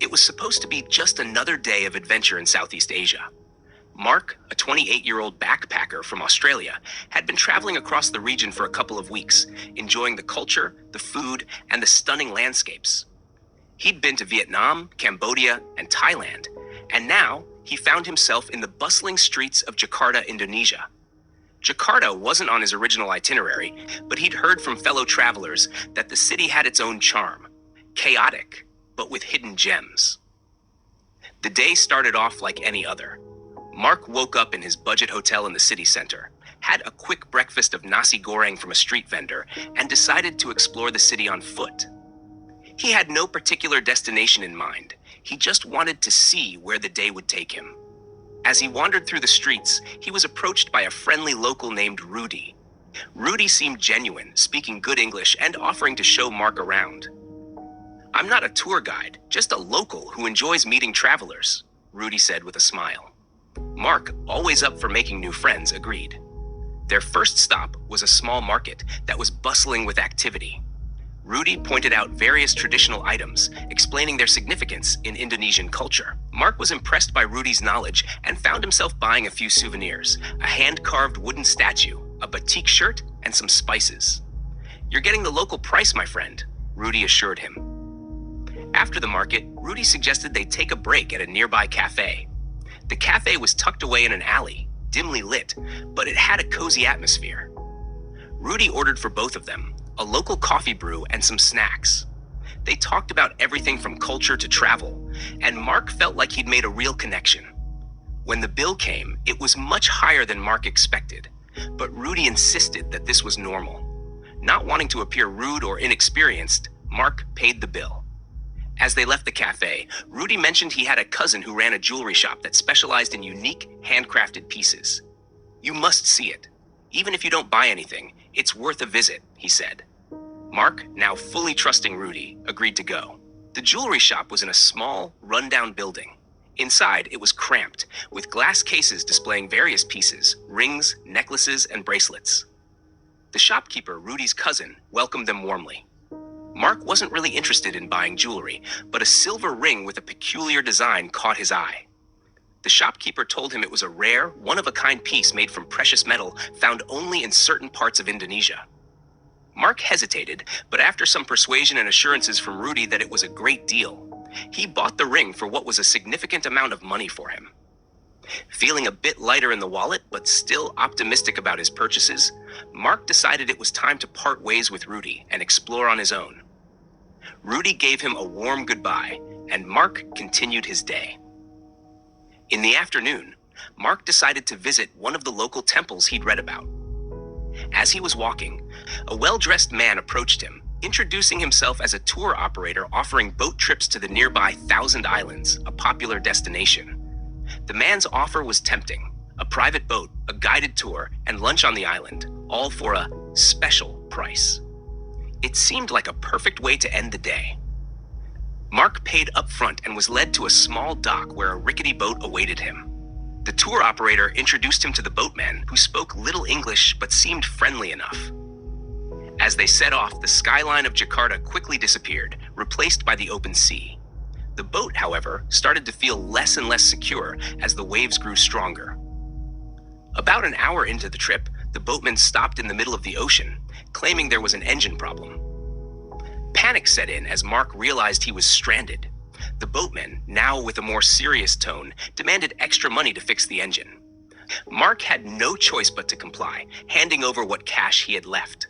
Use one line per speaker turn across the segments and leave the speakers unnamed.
It was supposed to be just another day of adventure in Southeast Asia. Mark, a 28-year-old backpacker from Australia, had been traveling across the region for a couple of weeks, enjoying the culture, the food, and the stunning landscapes. He'd been to Vietnam, Cambodia, and Thailand, and now he found himself in the bustling streets of Jakarta, Indonesia. Jakarta wasn't on his original itinerary, but he'd heard from fellow travelers that the city had its own charm, chaotic, but with hidden gems. The day started off like any other. Mark woke up in his budget hotel in the city center, had a quick breakfast of nasi goreng from a street vendor, and decided to explore the city on foot. He had no particular destination in mind. He just wanted to see where the day would take him. As he wandered through the streets, he was approached by a friendly local named Rudy. Rudy seemed genuine, speaking good English and offering to show Mark around. "I'm not a tour guide, just a local who enjoys meeting travelers," Rudy said with a smile. Mark, always up for making new friends, agreed. Their first stop was a small market that was bustling with activity. Rudy pointed out various traditional items, explaining their significance in Indonesian culture. Mark was impressed by Rudy's knowledge and found himself buying a few souvenirs, a hand-carved wooden statue, a batik shirt, and some spices. "You're getting the local price, my friend," Rudy assured him. After the market, Rudy suggested they take a break at a nearby cafe. The cafe was tucked away in an alley, dimly lit, but it had a cozy atmosphere. Rudy ordered for both of them, a local coffee brew and some snacks. They talked about everything from culture to travel, and Mark felt like he'd made a real connection. When the bill came, it was much higher than Mark expected, but Rudy insisted that this was normal. Not wanting to appear rude or inexperienced, Mark paid the bill. As they left the cafe, Rudy mentioned he had a cousin who ran a jewelry shop that specialized in unique, handcrafted pieces. "You must see it. Even if you don't buy anything, it's worth a visit," he said. Mark, now fully trusting Rudy, agreed to go. The jewelry shop was in a small, rundown building. Inside, it was cramped, with glass cases displaying various pieces, rings, necklaces, and bracelets. The shopkeeper, Rudy's cousin, welcomed them warmly. Mark wasn't really interested in buying jewelry, but a silver ring with a peculiar design caught his eye. The shopkeeper told him it was a rare, one-of-a-kind piece made from precious metal found only in certain parts of Indonesia. Mark hesitated, but after some persuasion and assurances from Rudy that it was a great deal, he bought the ring for what was a significant amount of money for him. Feeling a bit lighter in the wallet, but still optimistic about his purchases, Mark decided it was time to part ways with Rudy and explore on his own. Rudy gave him a warm goodbye, and Mark continued his day. In the afternoon, Mark decided to visit one of the local temples he'd read about. As he was walking, a well-dressed man approached him, introducing himself as a tour operator offering boat trips to the nearby Thousand Islands, a popular destination. The man's offer was tempting: a private boat, a guided tour, and lunch on the island, all for a special price. It seemed like a perfect way to end the day. Mark paid up front and was led to a small dock where a rickety boat awaited him. The tour operator introduced him to the boatman, who spoke little English but seemed friendly enough. As they set off, the skyline of Jakarta quickly disappeared, replaced by the open sea. The boat, however, started to feel less and less secure as the waves grew stronger. About an hour into the trip, the boatman stopped in the middle of the ocean, claiming there was an engine problem. Panic set in as Mark realized he was stranded. The boatman, now with a more serious tone, demanded extra money to fix the engine. Mark had no choice but to comply, handing over what cash he had left.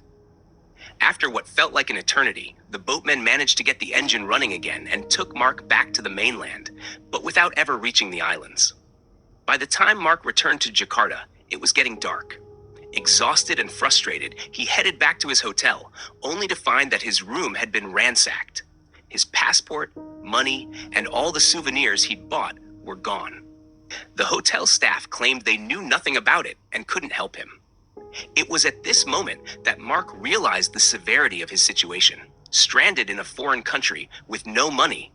After what felt like an eternity, the boatman managed to get the engine running again and took Mark back to the mainland, but without ever reaching the islands. By the time Mark returned to Jakarta, it was getting dark. Exhausted and frustrated, he headed back to his hotel, only to find that his room had been ransacked. His passport, money, and all the souvenirs he'd bought were gone. The hotel staff claimed they knew nothing about it and couldn't help him. It was at this moment that Mark realized the severity of his situation, stranded in a foreign country with no money,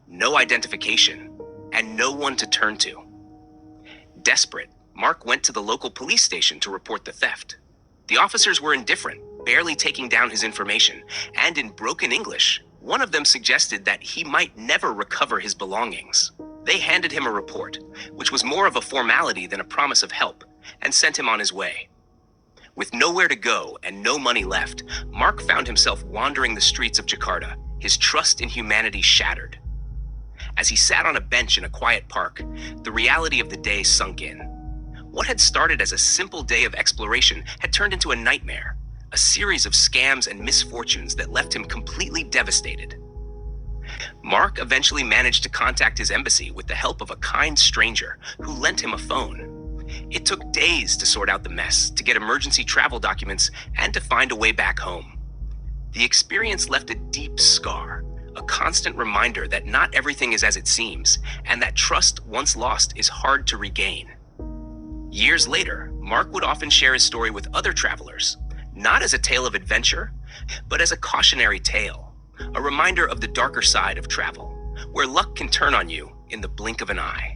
no identification, and no one to turn to. Desperate, Mark went to the local police station to report the theft. The officers were indifferent, barely taking down his information, and in broken English, One of them suggested that he might never recover his belongings. They handed him a report, which was more of a formality than a promise of help, and sent him on his way. With nowhere to go and no money left, Mark found himself wandering the streets of Jakarta, his trust in humanity shattered. As he sat on a bench in a quiet park, the reality of the day sunk in. What had started as a simple day of exploration had turned into a nightmare, a series of scams and misfortunes that left him completely devastated. Mark eventually managed to contact his embassy with the help of a kind stranger who lent him a phone. It took days to sort out the mess, to get emergency travel documents, and to find a way back home. The experience left a deep scar, a constant reminder that not everything is as it seems, and that trust once lost is hard to regain. Years later, Mark would often share his story with other travelers, not as a tale of adventure, but as a cautionary tale, a reminder of the darker side of travel, where luck can turn on you in the blink of an eye.